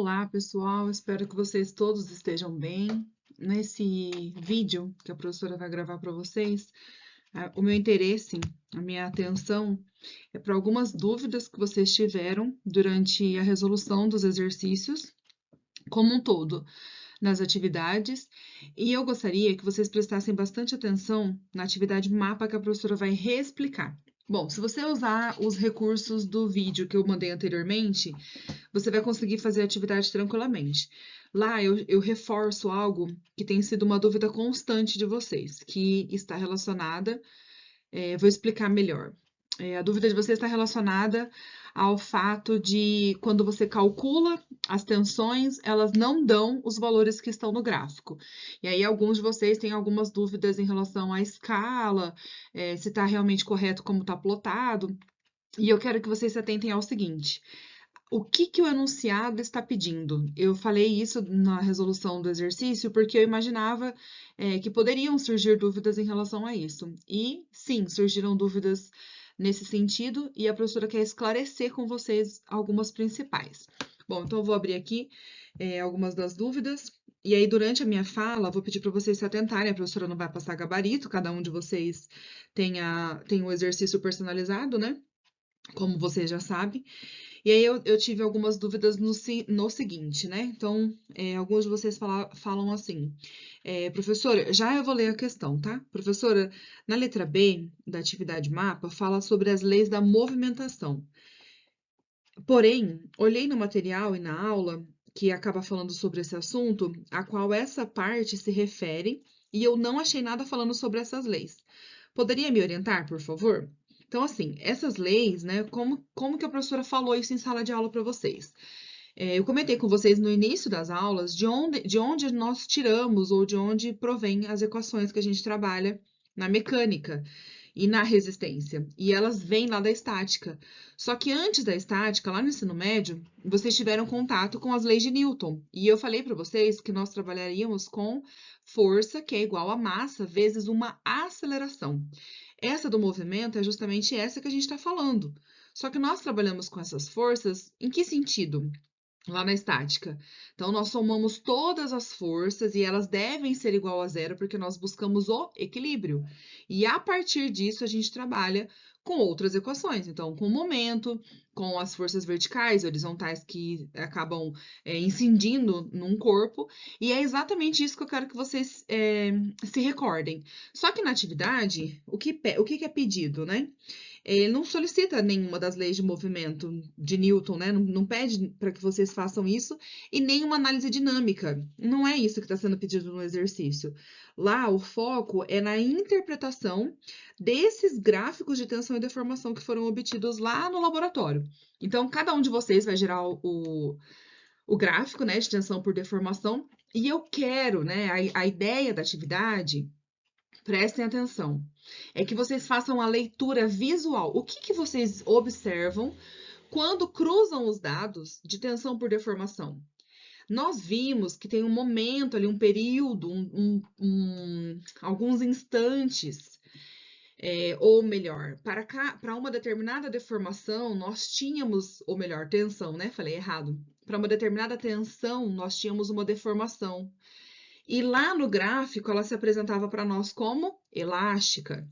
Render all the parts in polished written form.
Olá, pessoal, espero que vocês todos estejam bem. Nesse vídeo que a professora vai gravar para vocês, o meu interesse, a minha atenção é para algumas dúvidas que vocês tiveram durante a resolução dos exercícios, como um todo, nas atividades, e eu gostaria que vocês prestassem bastante atenção na atividade mapa que a professora vai reexplicar. Bom, se você usar os recursos do vídeo que eu mandei anteriormente, você vai conseguir fazer a atividade tranquilamente. Lá eu reforço algo que tem sido uma dúvida constante de vocês, que está relacionada, vou explicar melhor. A dúvida de vocês está relacionada ao fato de quando você calcula as tensões, elas não dão os valores que estão no gráfico. E aí, alguns de vocês têm algumas dúvidas em relação à escala, se está realmente correto como está plotado. E eu quero que vocês se atentem ao seguinte: o que o enunciado está pedindo? Eu falei isso na resolução do exercício porque eu imaginava que poderiam surgir dúvidas em relação a isso. E sim, surgiram dúvidas nesse sentido e a professora quer esclarecer com vocês algumas principais. Bom, então eu vou abrir aqui algumas das dúvidas. E aí, durante a minha fala, vou pedir para vocês se atentarem, a professora não vai passar gabarito, cada um de vocês tem um exercício personalizado, né? Como vocês já sabem. E aí eu tive algumas dúvidas no seguinte, né? Então, alguns de vocês falam assim, professora, já eu vou ler a questão, tá? Professora, na letra B da atividade mapa, fala sobre as leis da movimentação. Porém, olhei no material e na aula, que acaba falando sobre esse assunto, a qual essa parte se refere, e eu não achei nada falando sobre essas leis. Poderia me orientar, por favor? Então, assim, essas leis, né, como que a professora falou isso em sala de aula para vocês? Eu comentei com vocês no início das aulas de onde nós tiramos ou de onde provém as equações que a gente trabalha na mecânica e na resistência. E elas vêm lá da estática. Só que antes da estática, lá no ensino médio, vocês tiveram contato com as leis de Newton. E eu falei para vocês que nós trabalharíamos com força, que é igual a massa, vezes uma aceleração. Essa do movimento é justamente essa que a gente está falando. Só que nós trabalhamos com essas forças em que sentido? Lá na estática. Então, nós somamos todas as forças e elas devem ser igual a zero, porque nós buscamos o equilíbrio. E a partir disso, a gente trabalha com outras equações. Então, com o momento, com as forças verticais e horizontais que acabam incidindo num corpo. E é exatamente isso que eu quero que vocês se recordem. Só que na atividade, o que é pedido, né? Ele não solicita nenhuma das leis de movimento de Newton, né? Não pede para que vocês façam isso e nem uma análise dinâmica. Não é isso que está sendo pedido no exercício. Lá, o foco é na interpretação desses gráficos de tensão e deformação que foram obtidos lá no laboratório. Então, cada um de vocês vai gerar o gráfico, né, de tensão por deformação, e eu quero, né, a ideia da atividade. Prestem atenção. É que vocês façam a leitura visual. O que vocês observam quando cruzam os dados de tensão por deformação? Nós vimos que tem um momento ali, um período, alguns instantes, ou melhor, para uma determinada deformação, nós tínhamos, ou melhor, tensão, né? Falei errado. Para uma determinada tensão, nós tínhamos uma deformação. E lá no gráfico, ela se apresentava para nós como elástica.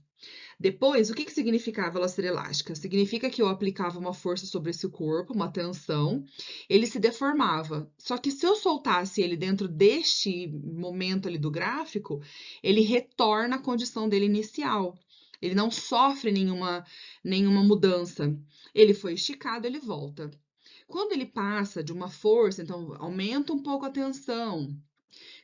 Depois, o que significava ela ser elástica? Significa que eu aplicava uma força sobre esse corpo, uma tensão, ele se deformava. Só que se eu soltasse ele dentro deste momento ali do gráfico, ele retorna à condição dele inicial. Ele não sofre nenhuma mudança. Ele foi esticado, ele volta. Quando ele passa de uma força, então aumenta um pouco a tensão.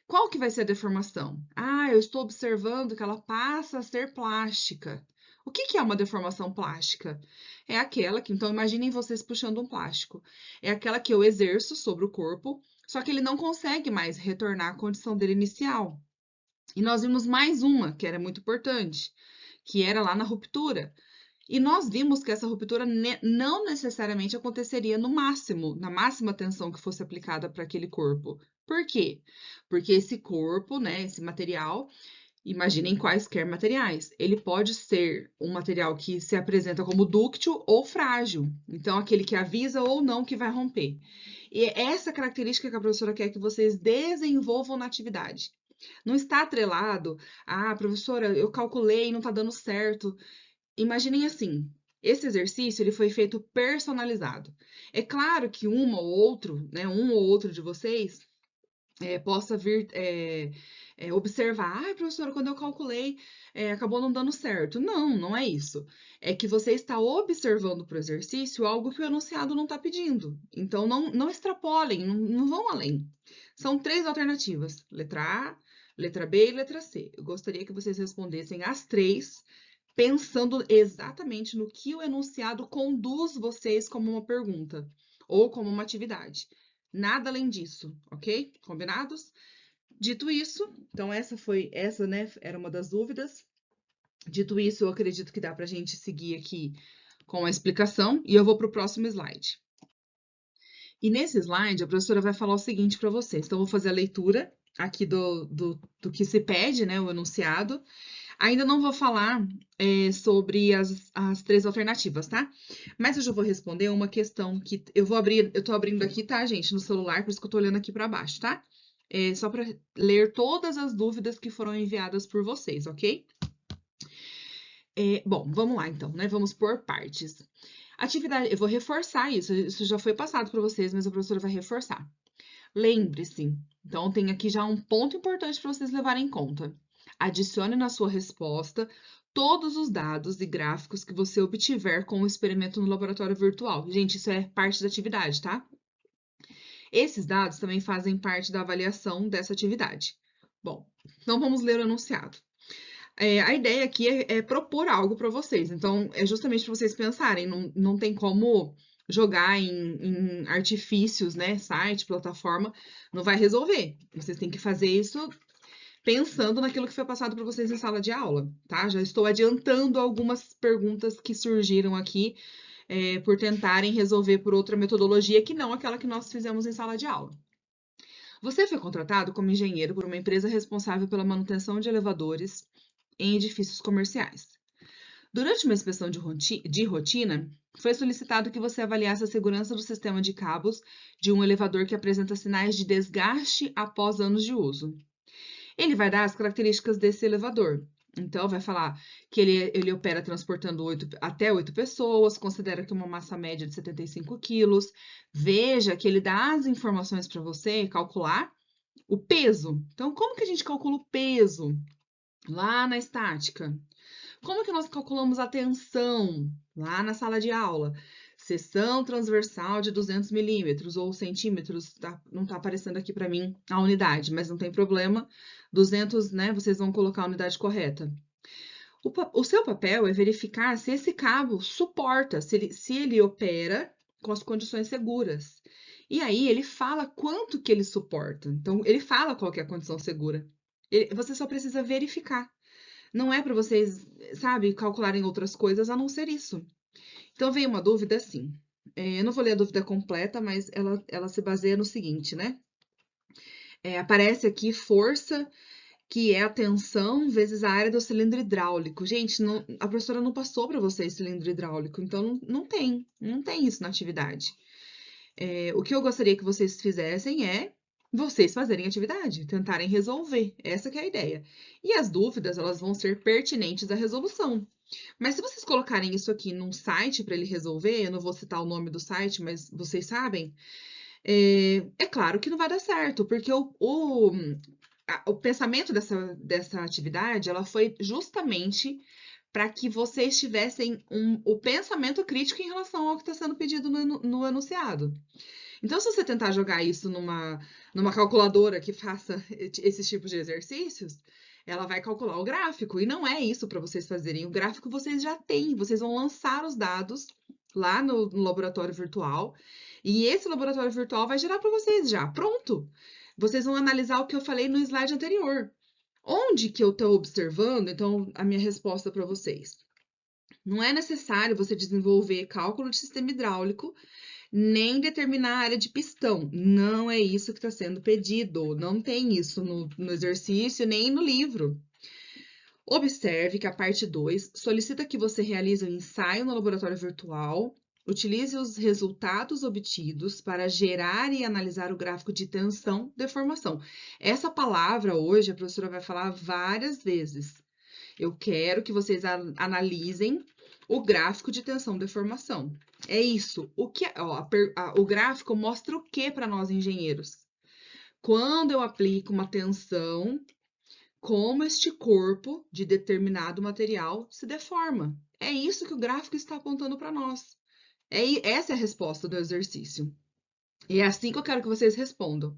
Qual que vai ser a deformação? Ah, eu estou observando que ela passa a ser plástica. O que é uma deformação plástica? É aquela que, então, imaginem vocês puxando um plástico. É aquela que eu exerço sobre o corpo, só que ele não consegue mais retornar à condição dele inicial. E nós vimos mais uma, que era muito importante, que era lá na ruptura. E nós vimos que essa ruptura não necessariamente aconteceria no máximo, na máxima tensão que fosse aplicada para aquele corpo. Por quê? Porque esse corpo, né, esse material, imaginem quaisquer materiais, ele pode ser um material que se apresenta como dúctil ou frágil, então aquele que avisa ou não que vai romper. E é essa característica que a professora quer que vocês desenvolvam na atividade. Não está atrelado, professora, eu calculei e não está dando certo. Imaginem assim, esse exercício ele foi feito personalizado. É claro que uma ou outro, né, um ou outro de vocês possa vir observar, professora, quando eu calculei, acabou não dando certo. Não, não é isso. É que você está observando para o exercício algo que o enunciado não está pedindo. Então, não extrapolem, não vão além. São 3 alternativas: letra A, letra B e letra C. Eu gostaria que vocês respondessem as 3, pensando exatamente no que o enunciado conduz vocês como uma pergunta ou como uma atividade. Nada além disso, ok? Combinados? Dito isso, então essa, né, era uma das dúvidas. Dito isso, eu acredito que dá para a gente seguir aqui com a explicação e eu vou para o próximo slide. E nesse slide, a professora vai falar o seguinte para vocês. Então, eu vou fazer a leitura aqui do que se pede, né, o enunciado. Ainda não vou falar sobre as 3 alternativas, tá? Mas eu já vou responder uma questão que eu tô abrindo aqui, tá, gente, no celular, por isso que eu tô olhando aqui para baixo, tá? Só para ler todas as dúvidas que foram enviadas por vocês, ok? Bom, vamos lá então, né? Vamos por partes. Atividade, eu vou reforçar isso já foi passado para vocês, mas a professora vai reforçar. Lembre-se, então tem aqui já um ponto importante para vocês levarem em conta. Adicione na sua resposta todos os dados e gráficos que você obtiver com o experimento no laboratório virtual. Gente, isso é parte da atividade, tá? Esses dados também fazem parte da avaliação dessa atividade. Bom, então vamos ler o enunciado. A ideia aqui é propor algo para vocês, então é justamente para vocês pensarem, não tem como jogar em artifícios, né? Site, plataforma, não vai resolver. Vocês têm que fazer isso pensando naquilo que foi passado para vocês em sala de aula, tá? Já estou adiantando algumas perguntas que surgiram aqui por tentarem resolver por outra metodologia que não aquela que nós fizemos em sala de aula. Você foi contratado como engenheiro por uma empresa responsável pela manutenção de elevadores em edifícios comerciais. Durante uma inspeção de rotina, foi solicitado que você avaliasse a segurança do sistema de cabos de um elevador que apresenta sinais de desgaste após anos de uso. Ele vai dar as características desse elevador. Então, vai falar que ele opera transportando até 8 pessoas, considera que uma massa média de 75 quilos. Veja que ele dá as informações para você calcular o peso. Então, como que a gente calcula o peso? Lá na estática. Como que nós calculamos a tensão? Lá na sala de aula. Seção transversal de 200 milímetros ou centímetros, tá? Não está aparecendo aqui para mim a unidade, mas não tem problema. 200, né? Vocês vão colocar a unidade correta. O seu papel é verificar se esse cabo suporta, se ele opera com as condições seguras. E aí ele fala quanto que ele suporta. Então, ele fala qual que é a condição segura. Você só precisa verificar. Não é para vocês, sabe, calcularem outras coisas a não ser isso. Então, veio uma dúvida assim. Eu não vou ler a dúvida completa, mas ela se baseia no seguinte, né? Aparece aqui força, que é a tensão vezes a área do cilindro hidráulico. Gente, a professora não passou para vocês cilindro hidráulico, então não tem isso na atividade. O que eu gostaria que vocês fizessem é vocês fazerem atividade, tentarem resolver. Essa que é a ideia. E as dúvidas, elas vão ser pertinentes à resolução. Mas se vocês colocarem isso aqui num site para ele resolver, eu não vou citar o nome do site, mas vocês sabem, é claro que não vai dar certo, porque o pensamento dessa atividade, ela foi justamente para que vocês tivessem o pensamento crítico em relação ao que está sendo pedido no enunciado. Então, se você tentar jogar isso numa calculadora que faça esses tipos de exercícios, ela vai calcular o gráfico. E não é isso para vocês fazerem. O gráfico vocês já têm. Vocês vão lançar os dados lá no laboratório virtual. E esse laboratório virtual vai gerar para vocês já. Pronto! Vocês vão analisar o que eu falei no slide anterior. Onde que eu estou observando? Então, a minha resposta para vocês. Não é necessário você desenvolver cálculo de sistema hidráulico nem determinar a área de pistão. Não é isso que está sendo pedido. Não tem isso no exercício nem no livro. Observe que a parte 2 solicita que você realize um ensaio no laboratório virtual Utilize os resultados obtidos para gerar e analisar o gráfico de tensão deformação. Essa palavra hoje a professora vai falar várias vezes. Eu quero que vocês analisem o gráfico de tensão deformação. É isso. O gráfico mostra o que para nós engenheiros? Quando eu aplico uma tensão, como este corpo de determinado material se deforma. É isso que o gráfico está apontando para nós. Essa é a resposta do exercício. E é assim que eu quero que vocês respondam.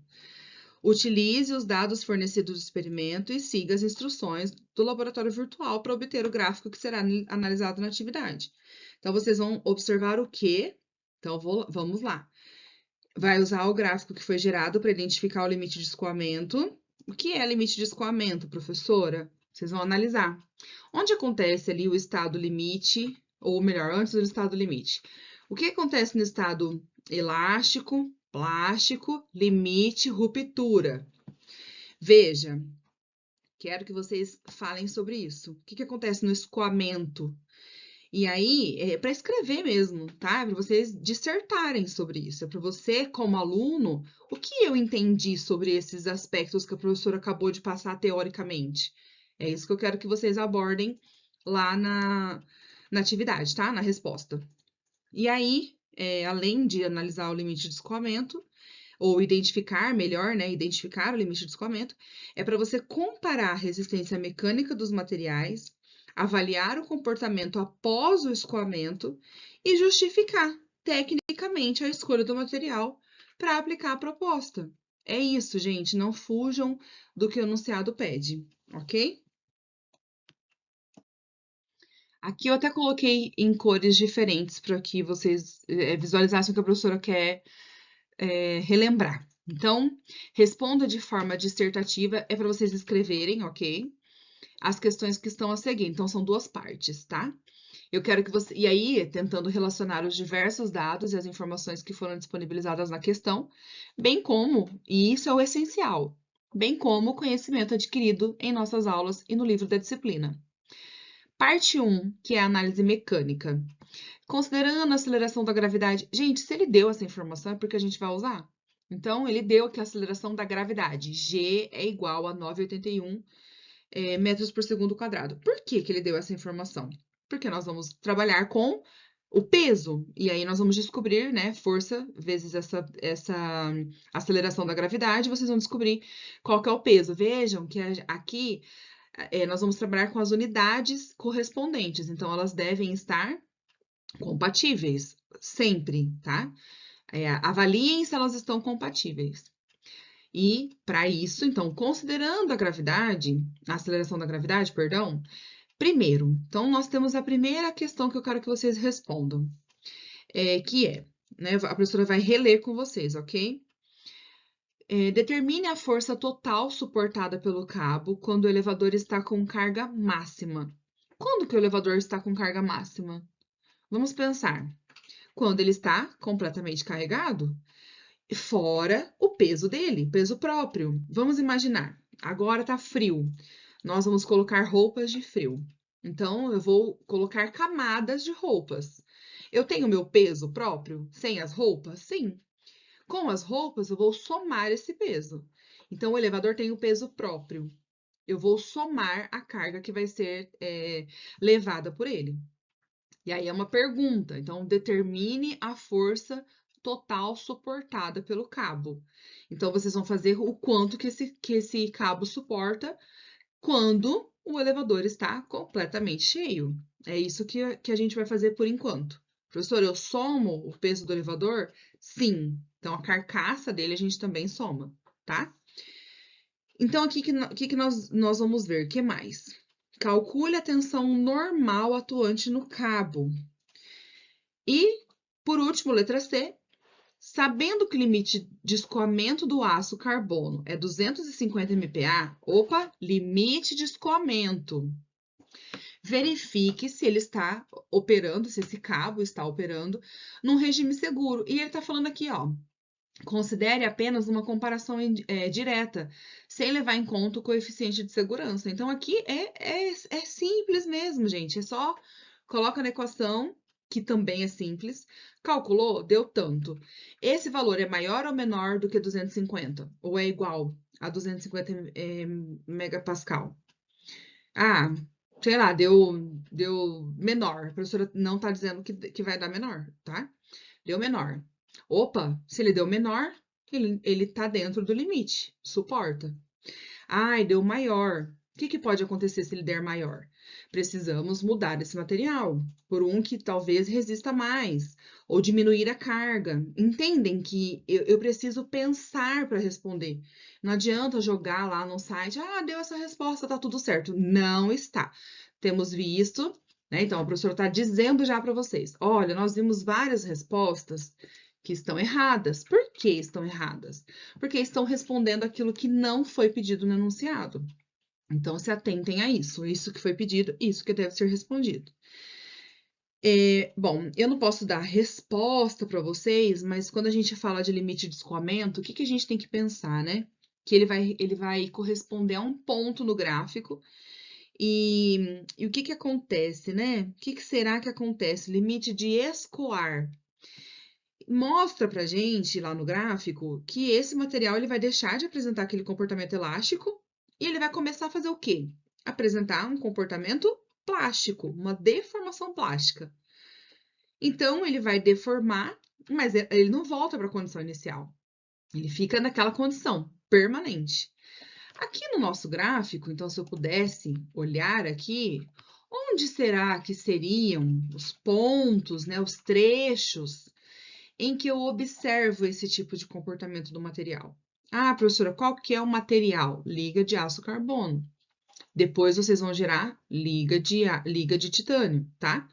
Utilize os dados fornecidos do experimento e siga as instruções do laboratório virtual para obter o gráfico que será analisado na atividade. Então, vocês vão observar o quê? Então, vamos lá. Vai usar o gráfico que foi gerado para identificar o limite de escoamento. O que é limite de escoamento, professora? Vocês vão analisar. Onde acontece ali o estado limite, ou melhor, antes do estado limite? O que acontece no estado elástico, plástico, limite, ruptura? Veja, quero que vocês falem sobre isso. O que acontece no escoamento? E aí, é para escrever mesmo, tá? Para vocês dissertarem sobre isso. É para você, como aluno, o que eu entendi sobre esses aspectos que a professora acabou de passar teoricamente? É isso que eu quero que vocês abordem lá na atividade, tá? Na resposta. E aí, além de analisar o limite de escoamento, ou identificar melhor, né? Identificar o limite de escoamento, é para você comparar a resistência mecânica dos materiais, avaliar o comportamento após o escoamento e justificar tecnicamente a escolha do material para aplicar a proposta. É isso, gente. Não fujam do que o enunciado pede, ok? Aqui eu até coloquei em cores diferentes para que vocês visualizassem o que a professora quer relembrar. Então, responda de forma dissertativa, é para vocês escreverem, ok? As questões que estão a seguir. Então, são duas partes, tá? Eu quero que você. E aí, tentando relacionar os diversos dados e as informações que foram disponibilizadas na questão, bem como, e isso é o essencial, bem como o conhecimento adquirido em nossas aulas e no livro da disciplina. Parte 1, que é a análise mecânica. Considerando a aceleração da gravidade. Gente, se ele deu essa informação, é porque a gente vai usar. Então, ele deu que a aceleração da gravidade, G é igual a 9,81 metros por segundo quadrado. Por que que ele deu essa informação? Porque nós vamos trabalhar com o peso, e aí nós vamos descobrir, né, força vezes essa aceleração da gravidade, vocês vão descobrir qual que é o peso. Vejam que aqui nós vamos trabalhar com as unidades correspondentes, então elas devem estar compatíveis, sempre, tá? Avaliem se elas estão compatíveis. E, para isso, então, considerando a gravidade, a aceleração da gravidade, perdão, primeiro, então, nós temos a primeira questão que eu quero que vocês respondam, que é, né, a professora vai reler com vocês, ok? Determine a força total suportada pelo cabo quando o elevador está com carga máxima. Quando que o elevador está com carga máxima? Vamos pensar. Quando ele está completamente carregado, fora o peso dele, peso próprio. Vamos imaginar, agora tá frio. Nós vamos colocar roupas de frio. Então, eu vou colocar camadas de roupas. Eu tenho meu peso próprio sem as roupas? Sim. Com as roupas, eu vou somar esse peso. Então, o elevador tem o peso próprio. Eu vou somar a carga que vai ser levada por ele. E aí é uma pergunta. Então, determine a força total suportada pelo cabo. Então, vocês vão fazer o quanto que esse cabo suporta quando o elevador está completamente cheio. É isso que a gente vai fazer por enquanto. Professor, eu somo o peso do elevador? Sim. Então, a carcaça dele a gente também soma, tá? Então, aqui que nós vamos ver. O que mais? Calcule a tensão normal atuante no cabo. E, por último, letra C, sabendo que o limite de escoamento do aço carbono é 250 MPa, opa, limite de escoamento. Verifique se ele está operando, se esse cabo está operando num regime seguro. E ele está falando aqui, ó, considere apenas uma comparação direta, sem levar em conta o coeficiente de segurança. Então, aqui é simples mesmo, gente. É só coloca na equação que também é simples, calculou, deu tanto. Esse valor é maior ou menor do que 250? Ou é igual a 250 megapascal? Ah, sei lá, deu menor. A professora não está dizendo que vai dar menor, tá? Deu menor. Opa, se ele deu menor, ele está dentro do limite, suporta. Ai, deu maior. O que pode acontecer se ele der maior? Precisamos mudar esse material por um que talvez resista mais, ou diminuir a carga. Entendem que eu preciso pensar para responder. Não adianta jogar lá no site, deu essa resposta, tá tudo certo. Não está. Temos visto, né? Então, a professora está dizendo já para vocês: olha, nós vimos várias respostas que estão erradas. Por que estão erradas? Porque estão respondendo aquilo que não foi pedido no enunciado. Então, se atentem a isso que foi pedido, isso que deve ser respondido. Bom, eu não posso dar resposta para vocês, mas quando a gente fala de limite de escoamento, o que a gente tem que pensar, né? Que ele vai corresponder a um ponto no gráfico. E o que acontece, né? O que será que acontece? Limite de escoar. Mostra pra gente lá no gráfico que esse material ele vai deixar de apresentar aquele comportamento elástico e ele vai começar a fazer o quê? Apresentar um comportamento plástico, uma deformação plástica. Então, ele vai deformar, mas ele não volta para a condição inicial. Ele fica naquela condição permanente. Aqui no nosso gráfico, então, se eu pudesse olhar aqui, onde será que seriam os pontos, né, os trechos em que eu observo esse tipo de comportamento do material? Ah, professora, qual que é o material? Liga de aço carbono. Depois vocês vão gerar liga de titânio, tá?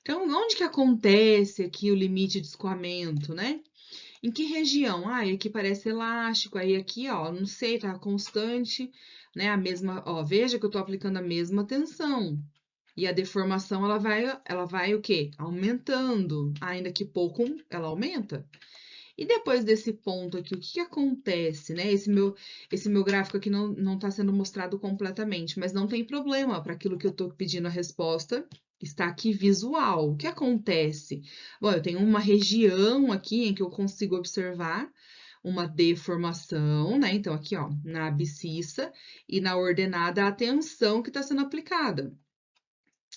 Então, onde que acontece aqui o limite de escoamento, né? Em que região? Ah, aqui parece elástico, aí aqui, ó, não sei, tá constante, né? A mesma, ó, veja que eu tô aplicando a mesma tensão. E a deformação, ela vai o quê? Aumentando, ainda que pouco, ela aumenta. E depois desse ponto aqui, o que acontece, né? Esse meu gráfico aqui não está sendo mostrado completamente, mas não tem problema para aquilo que eu estou pedindo a resposta, está aqui visual. O que acontece? Bom, eu tenho uma região aqui em que eu consigo observar uma deformação, né? Então, aqui, ó, na abscissa e na ordenada a tensão que está sendo aplicada,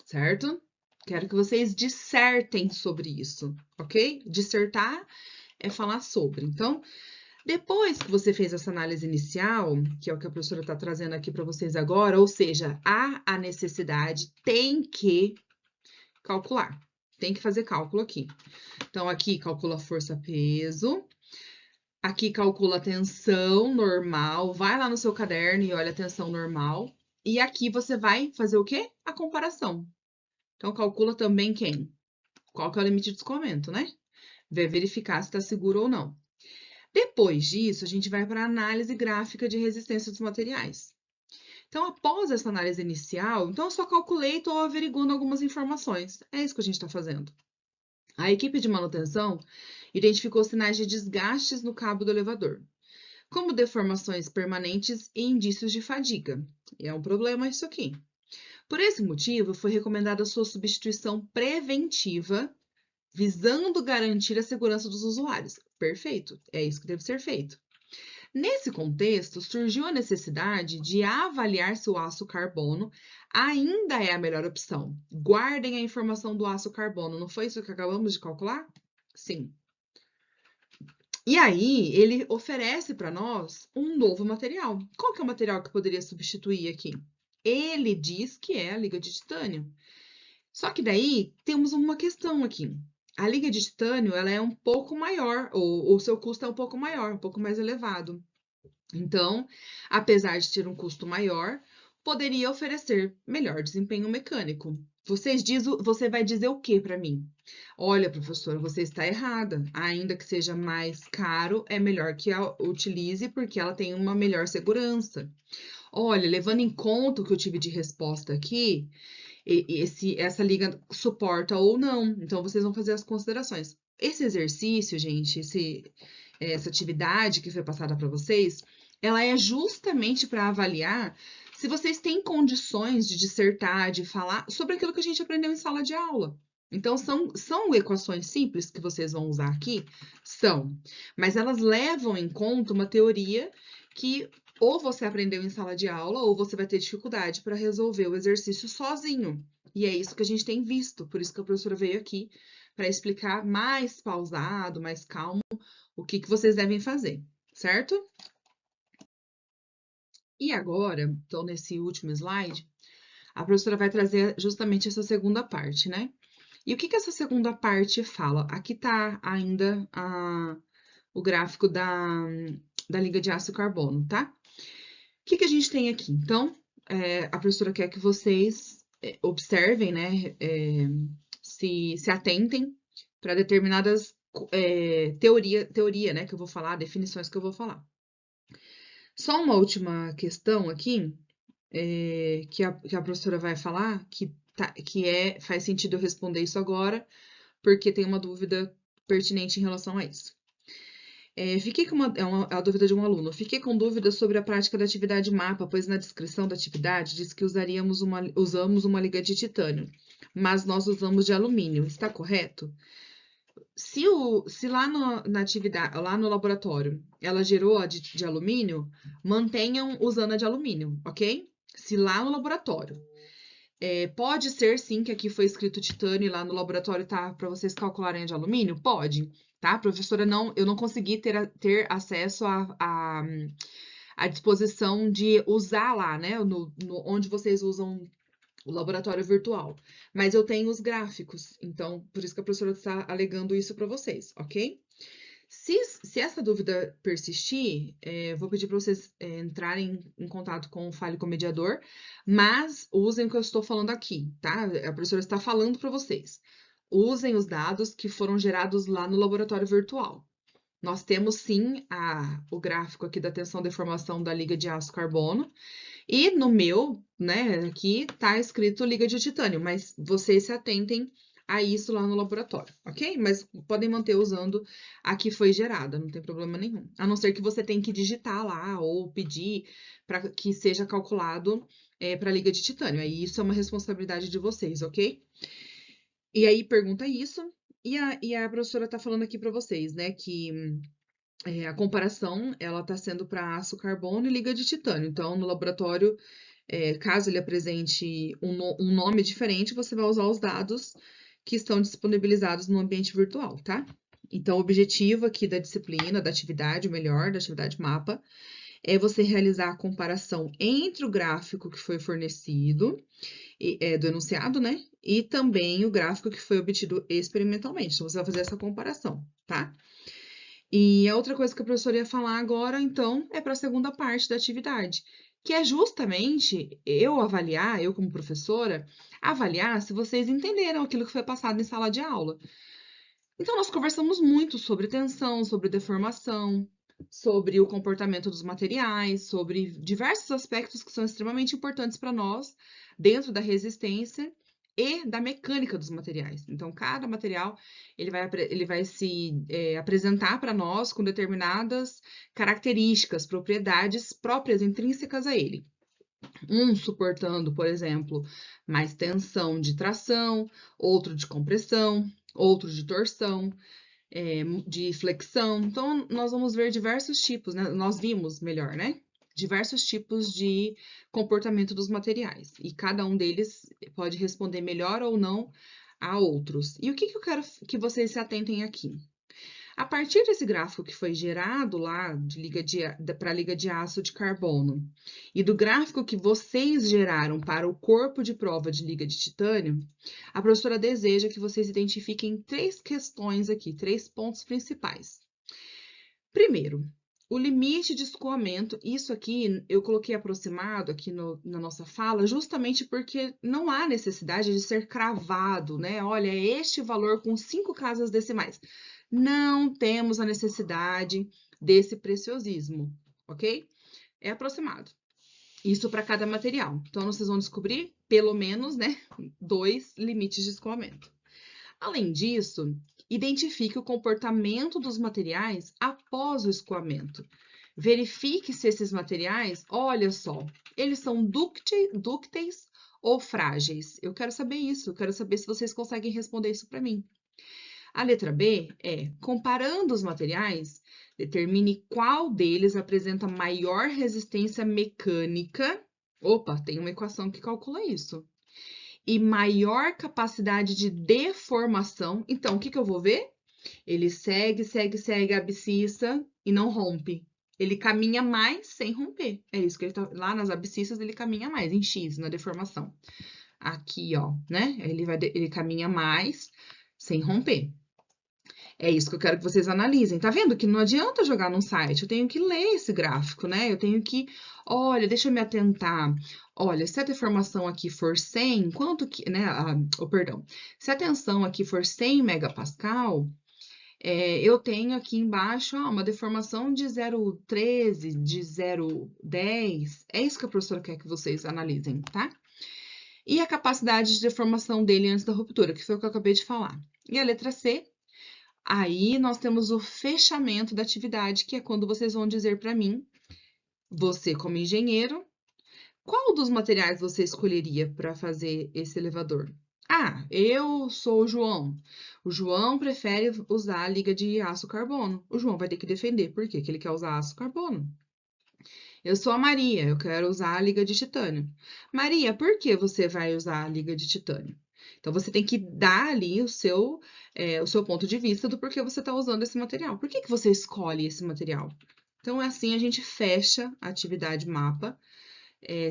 certo? Quero que vocês dissertem sobre isso, ok? Dissertar é falar sobre. Então, depois que você fez essa análise inicial, que é o que a professora está trazendo aqui para vocês agora, ou seja, há a necessidade, tem que calcular, tem que fazer cálculo aqui. Então, aqui calcula força-peso, aqui calcula a tensão normal, vai lá no seu caderno e olha a tensão normal, e aqui você vai fazer o quê? A comparação. Então, calcula também quem? Qual que é o limite de escoamento, né? Vai verificar se está seguro ou não. Depois disso, a gente vai para a análise gráfica de resistência dos materiais. Então, após essa análise inicial, então eu só calculei e estou averiguando algumas informações. É isso que a gente está fazendo. A equipe de manutenção identificou sinais de desgastes no cabo do elevador, como deformações permanentes e indícios de fadiga. E é um problema isso aqui. Por esse motivo, foi recomendada a sua substituição preventiva, visando garantir a segurança dos usuários. Perfeito, é isso que deve ser feito. Nesse contexto, surgiu a necessidade de avaliar se o aço carbono ainda é a melhor opção. Guardem a informação do aço carbono, não foi isso que acabamos de calcular? Sim. E aí, ele oferece para nós um novo material. Qual que é o material que poderia substituir aqui? Ele diz que é a liga de titânio. Só que daí, temos uma questão aqui. A liga de titânio, ela é um pouco maior, ou o seu custo é um pouco maior, um pouco mais elevado. Então, apesar de ter um custo maior, poderia oferecer melhor desempenho mecânico. Você vai dizer o que para mim? Olha, professora, você está errada. Ainda que seja mais caro, é melhor que a utilize porque ela tem uma melhor segurança. Olha, levando em conta o que eu tive de resposta aqui, essa liga suporta ou não. Então, vocês vão fazer as considerações. Esse exercício, gente, essa atividade que foi passada para vocês, ela é justamente para avaliar se vocês têm condições de dissertar, de falar sobre aquilo que a gente aprendeu em sala de aula. Então, são equações simples que vocês vão usar aqui? São, mas elas levam em conta uma teoria que ou você aprendeu em sala de aula, ou você vai ter dificuldade para resolver o exercício sozinho. E é isso que a gente tem visto, por isso que a professora veio aqui, para explicar mais pausado, mais calmo, o que vocês devem fazer, certo? E agora, então, nesse último slide, a professora vai trazer justamente essa segunda parte, né? E o que essa segunda parte fala? Aqui está ainda o gráfico da liga de ácido carbono, tá? O que a gente tem aqui? Então, a professora quer que vocês observem, né? Se atentem para determinadas teoria, né? Que eu vou falar, definições que eu vou falar. Só uma última questão aqui, que a professora vai falar, faz sentido eu responder isso agora, porque tem uma dúvida pertinente em relação a isso. Fiquei com a dúvida de um aluno. Fiquei com dúvida sobre a prática da atividade mapa, pois na descrição da atividade diz que usamos uma liga de titânio, mas nós usamos de alumínio. Está correto? Se lá na atividade, lá no laboratório, ela gerou a de alumínio, mantenham usando a de alumínio, ok? Se lá no laboratório. Pode ser, sim, que aqui foi escrito titânio e lá no laboratório tá para vocês calcularem a de alumínio? Pode, tá? Professora, eu não consegui ter acesso à disposição de usar lá, né? Onde vocês usam o laboratório virtual. Mas eu tenho os gráficos, então por isso que a professora está alegando isso para vocês, ok? Se essa dúvida persistir, vou pedir para vocês entrarem em contato com o Fale com o Mediador, mas usem o que eu estou falando aqui, tá? A professora está falando para vocês. Usem os dados que foram gerados lá no laboratório virtual. Nós temos sim o gráfico aqui da tensão de formação da liga de aço carbono, e no meu, né, aqui tá escrito liga de titânio, mas vocês se atentem a isso lá no laboratório, ok? Mas podem manter usando a que foi gerada, não tem problema nenhum. A não ser que você tenha que digitar lá ou pedir para que seja calculado para a liga de titânio. Aí isso é uma responsabilidade de vocês, ok? E aí pergunta isso, e a professora tá falando aqui para vocês, né, que a comparação ela está sendo para aço carbono e liga de titânio. Então, no laboratório, caso ele apresente um nome diferente, você vai usar os dados que estão disponibilizados no ambiente virtual, tá? Então, o objetivo aqui da disciplina, da atividade, o melhor, da atividade mapa, é você realizar a comparação entre o gráfico que foi fornecido, do enunciado, né? E também o gráfico que foi obtido experimentalmente. Então, você vai fazer essa comparação, tá? E a outra coisa que a professora ia falar agora, então, é para a segunda parte da atividade, que é justamente eu como professora, avaliar se vocês entenderam aquilo que foi passado em sala de aula. Então, nós conversamos muito sobre tensão, sobre deformação, sobre o comportamento dos materiais, sobre diversos aspectos que são extremamente importantes para nós dentro da resistência e da mecânica dos materiais. Então, cada material ele vai se apresentar para nós com determinadas características, propriedades próprias, intrínsecas a ele. Um suportando, por exemplo, mais tensão de tração, outro de compressão, outro de torção, de flexão. Então, nós vamos ver diversos tipos, né? Nós vimos, melhor, né? Diversos tipos de comportamento dos materiais. E cada um deles pode responder melhor ou não a outros. E o que eu quero que vocês se atentem aqui? A partir desse gráfico que foi gerado lá para a liga de aço de carbono e do gráfico que vocês geraram para o corpo de prova de liga de titânio, a professora deseja que vocês identifiquem 3 questões aqui, 3 pontos principais. Primeiro, o limite de escoamento. Isso aqui eu coloquei aproximado aqui na nossa fala, justamente porque não há necessidade de ser cravado, né? Olha, é este valor com 5 casas decimais. Não temos a necessidade desse preciosismo, ok? É aproximado. Isso para cada material. Então, vocês vão descobrir, pelo menos, né, 2 limites de escoamento. Além disso, identifique o comportamento dos materiais após o escoamento. Verifique se esses materiais, olha só, eles são dúcteis ou frágeis? Eu quero saber isso, eu quero saber se vocês conseguem responder isso para mim. A letra B é, comparando os materiais, determine qual deles apresenta maior resistência mecânica. Opa, tem uma equação que calcula isso. E maior capacidade de deformação. Então, o que que eu vou ver? Ele segue a abscissa e não rompe. Ele caminha mais sem romper. É isso que ele tá lá nas abscissas, ele caminha mais em X, na deformação. Aqui, ó, né? Ele caminha mais sem romper. É isso que eu quero que vocês analisem. Tá vendo que não adianta jogar num site, eu tenho que ler esse gráfico, né? Eu tenho que, olha, deixa eu me atentar. Olha, se a deformação aqui for 100, quanto que, né? Perdão. Se a tensão aqui for 100 megapascal, eu tenho aqui embaixo uma deformação de 0,13, de 0,10. É isso que a professora quer que vocês analisem, tá? E a capacidade de deformação dele antes da ruptura, que foi o que eu acabei de falar. E a letra C, aí nós temos o fechamento da atividade, que é quando vocês vão dizer para mim, você como engenheiro, qual dos materiais você escolheria para fazer esse elevador? Ah, eu sou o João. O João prefere usar a liga de aço carbono. O João vai ter que defender por quê que ele quer usar aço carbono. Eu sou a Maria, eu quero usar a liga de titânio. Maria, por que você vai usar a liga de titânio? Então, você tem que dar ali o seu ponto de vista do porquê você está usando esse material. Por que que você escolhe esse material? Então, assim a gente fecha a atividade mapa.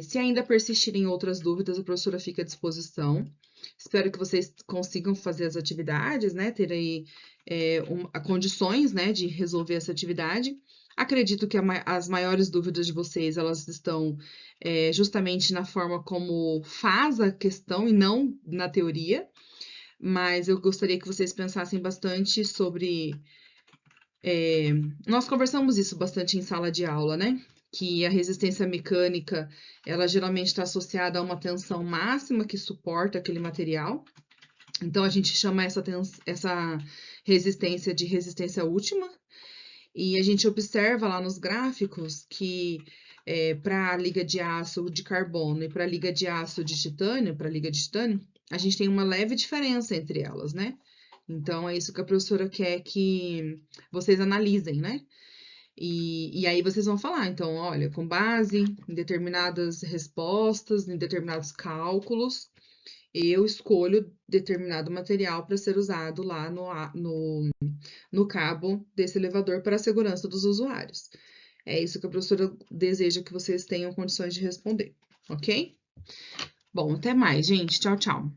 Se ainda persistirem outras dúvidas, a professora fica à disposição. Espero que vocês consigam fazer as atividades, né? Ter aí condições, né, de resolver essa atividade. Acredito que as maiores dúvidas de vocês, elas estão justamente na forma como faz a questão e não na teoria. Mas eu gostaria que vocês pensassem bastante sobre... nós conversamos isso bastante em sala de aula, né? Que a resistência mecânica, ela geralmente está associada a uma tensão máxima que suporta aquele material. Então, a gente chama essa resistência de resistência última. E a gente observa lá nos gráficos que para a liga de aço de carbono e para a liga de aço de titânio, a gente tem uma leve diferença entre elas, né? Então, é isso que a professora quer que vocês analisem, né? E aí vocês vão falar, então, olha, com base em determinadas respostas, em determinados cálculos, eu escolho determinado material para ser usado lá no cabo desse elevador para a segurança dos usuários. É isso que a professora deseja que vocês tenham condições de responder, ok? Bom, até mais, gente. Tchau, tchau.